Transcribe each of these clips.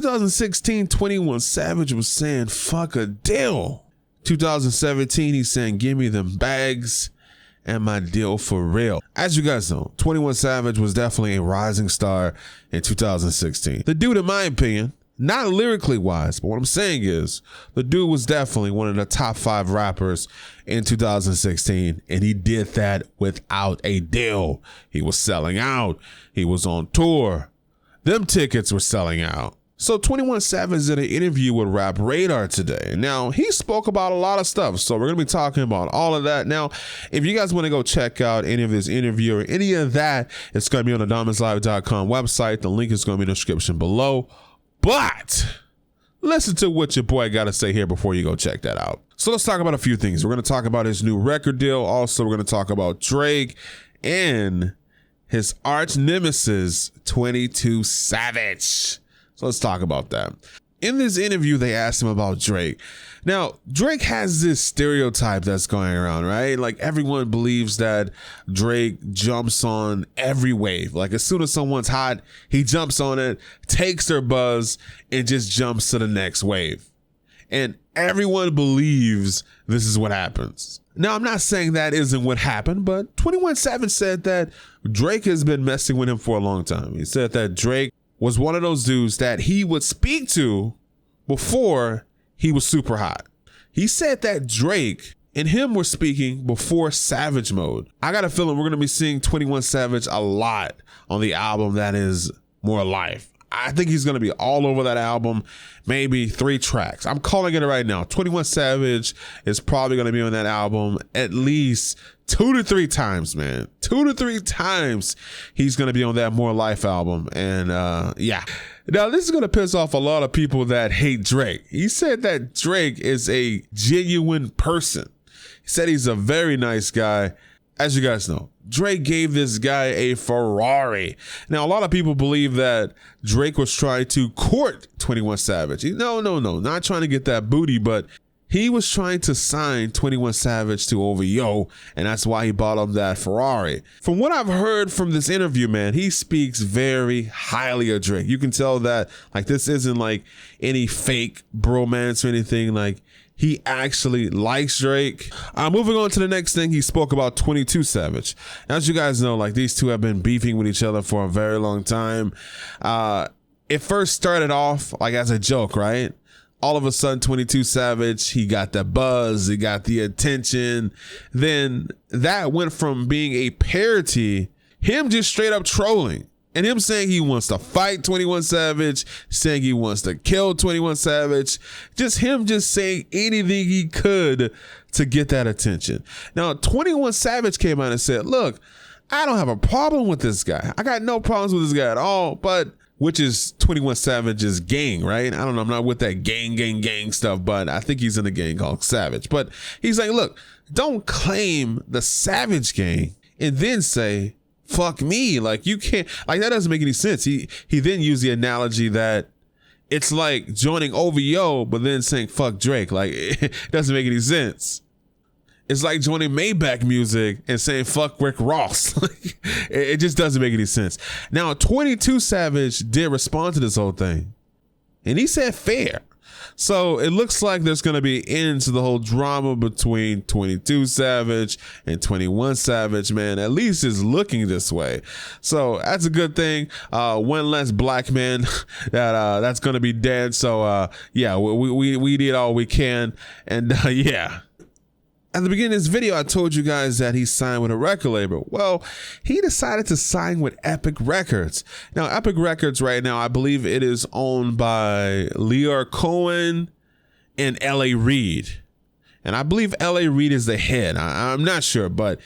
2016, 21 Savage was saying, fuck a deal. 2017, he's saying, give me them bags and my deal for real. As you guys know, 21 Savage was definitely a rising star in 2016. The dude, in my opinion, not lyrically wise, but what I'm saying is the dude was definitely one of the top 5 rappers in 2016, and he did that without a deal. He was selling out. He was on tour. Them tickets were selling out. So 21 Savage did an interview with Rap Radar today. Now, he spoke about a lot of stuff, so we're going to be talking about all of that. Now, if you guys want to go check out any of this interview or any of that, it's going to be on the DomisLive.com website. The link is going to be in the description below. But listen to what your boy got to say here before you go check that out. So let's talk about a few things. We're going to talk about his new record deal. Also, we're going to talk about Drake and his arch nemesis, 22 Savage. So let's talk about that. In this interview, they asked him about Drake. Now, Drake has this stereotype that's going around, right? Like, everyone believes that Drake jumps on every wave. Like, as soon as someone's hot, he jumps on it, takes their buzz, and just jumps to the next wave. And everyone believes this is what happens. Now, I'm not saying that isn't what happened, but 21 Savage said that Drake has been messing with him for a long time. He said that Drake was one of those dudes that he would speak to before he was super hot. He said that Drake and him were speaking before Savage Mode. I got a feeling we're going to be seeing 21 Savage a lot on the album that is More Life. I think he's going to be all over that album, maybe 3 tracks. I'm calling it right now. 21 Savage is probably going to be on that album at least 2 to 3 times, man. 2 to 3 times he's going to be on that More Life album. And yeah. Now, this is going to piss off a lot of people that hate Drake. He said that Drake is a genuine person. He said he's a very nice guy. As you guys know, Drake gave this guy a Ferrari. Now, a lot of people believe that Drake was trying to court 21 Savage. No, not trying to get that booty, but he was trying to sign 21 Savage to OVO, and that's why he bought him that Ferrari. From what I've heard from this interview, man, he speaks very highly of Drake. You can tell that, like, this isn't like any fake bromance or anything. Like, he actually likes Drake. Moving on to the next thing, he spoke about 22 Savage. As you guys know, like, these two have been beefing with each other for a very long time. It first started off like as a joke, right? All of a sudden, 22 Savage, he got the buzz, he got the attention. Then that went from being a parody, him just straight up trolling. And him saying he wants to fight 21 Savage, saying he wants to kill 21 Savage, just him just saying anything he could to get that attention. Now, 21 Savage came out and said, look, I don't have a problem with this guy. I got no problems with this guy at all, but which is 21 Savage's gang, right? I don't know. I'm not with that gang stuff, but I think he's in a gang called Savage. But he's like, look, don't claim the Savage gang and then say, fuck me. Like, you can't, like, that doesn't make any sense. He then used the analogy that it's like joining OVO, but then saying fuck Drake. Like, it doesn't make any sense. It's like joining Maybach Music and saying fuck Rick Ross. It just doesn't make any sense. Now, 22 Savage did respond to this whole thing, and he said fair. So it looks like there's going to be ends to the whole drama between 22 Savage and 21 Savage, man. At least it's looking this way. So that's a good thing. One less black man that's going to be dead. So yeah, we did all we can. And yeah. At the beginning of this video, I told you guys that he signed with a record label. Well, he decided to sign with Epic Records. Now, Epic Records right now, I believe it is owned by Lear Cohen and L.A. Reid. And I believe L.A. Reid is the head. I'm not sure, but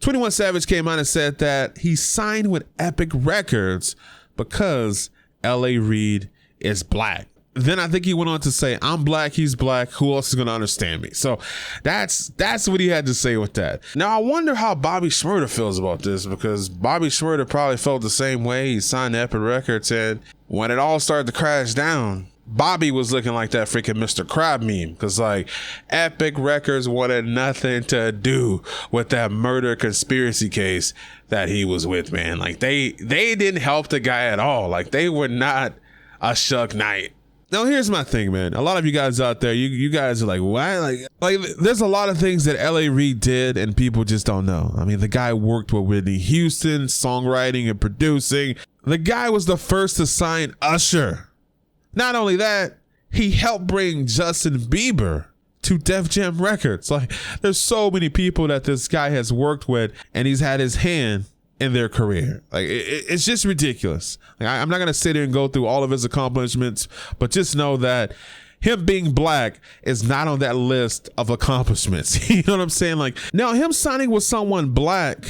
21 Savage came out and said that he signed with Epic Records because L.A. Reid is black. Then I think he went on to say, I'm black, he's black, who else is going to understand me? So that's what he had to say with that. Now, I wonder how Bobby Shmurda feels about this, because Bobby Shmurda probably felt the same way. He signed Epic Records, and when it all started to crash down, Bobby was looking like that freaking Mr. Crab meme, because like Epic Records wanted nothing to do with that murder conspiracy case that he was with, man. Like they didn't help the guy at all. Like they were not a Suge Knight Now, here's my thing, man. A lot of you guys out there, you guys are like, why? Like, there's a lot of things that L.A. Reid did and people just don't know. I mean, the guy worked with Whitney Houston, songwriting and producing. The guy was the first to sign Usher. Not only that, he helped bring Justin Bieber to Def Jam Records. Like, there's so many people that this guy has worked with and he's had his hand in their career. Like, it's just ridiculous. Like, I'm not going to sit here and go through all of his accomplishments, but just know that him being black is not on that list of accomplishments. You know what I'm saying? Like, now him signing with someone black,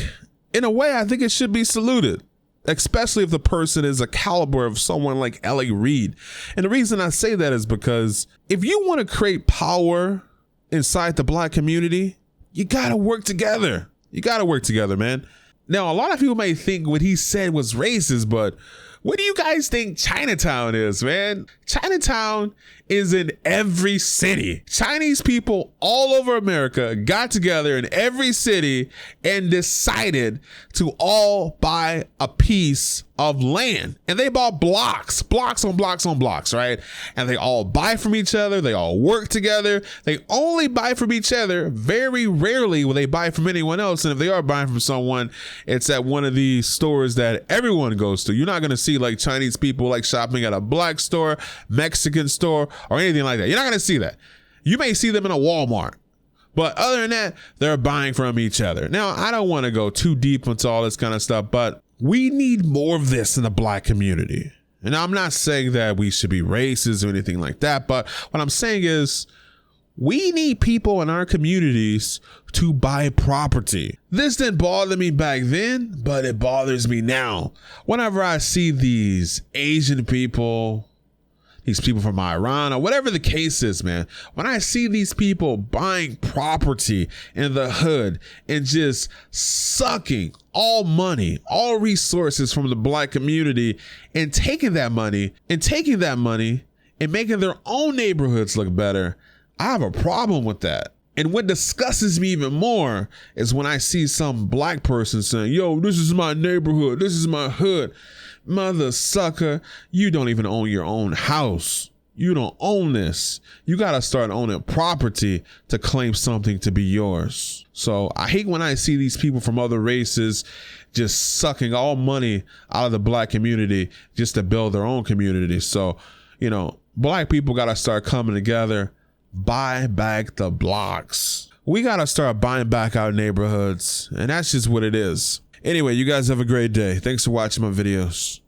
in a way, I think it should be saluted, especially if the person is a caliber of someone like L.A. Reid. And the reason I say that is because if you want to create power inside the black community, you got to work together. You got to work together, man. Now, a lot of people may think what he said was racist, but what do you guys think Chinatown is, man? Chinatown is in every city. Chinese people all over America got together in every city and decided to all buy a piece of land. And they bought blocks on blocks, right? And they all buy from each other. They all work together. They only buy from each other. Very rarely will they buy from anyone else. And if they are buying from someone, it's at one of these stores that everyone goes to. You're not going to see like Chinese people like shopping at a black store, Mexican store, or anything like that. You're not going to see that. You may see them in a Walmart. But other than that, they're buying from each other. Now, I don't want to go too deep into all this kind of stuff, but we need more of this in the black community. And I'm not saying that we should be racist or anything like that, but what I'm saying is we need people in our communities to buy property. This didn't bother me back then, but it bothers me now. Whenever I see these Asian people, these people from Iran, or whatever the case is, man, when I see these people buying property in the hood and just sucking all money, all resources from the black community and taking that money and making their own neighborhoods look better, I have a problem with that. And what disgusts me even more is when I see some black person saying, yo, this is my neighborhood, this is my hood. Mother sucker, you don't even own your own house. You don't own this. You got to start owning property to claim something to be yours. So I hate when I see these people from other races just sucking all money out of the black community just to build their own community. So, you know, black people got to start coming together, buy back the blocks. We got to start buying back our neighborhoods. And that's just what it is. Anyway, you guys have a great day. Thanks for watching my videos.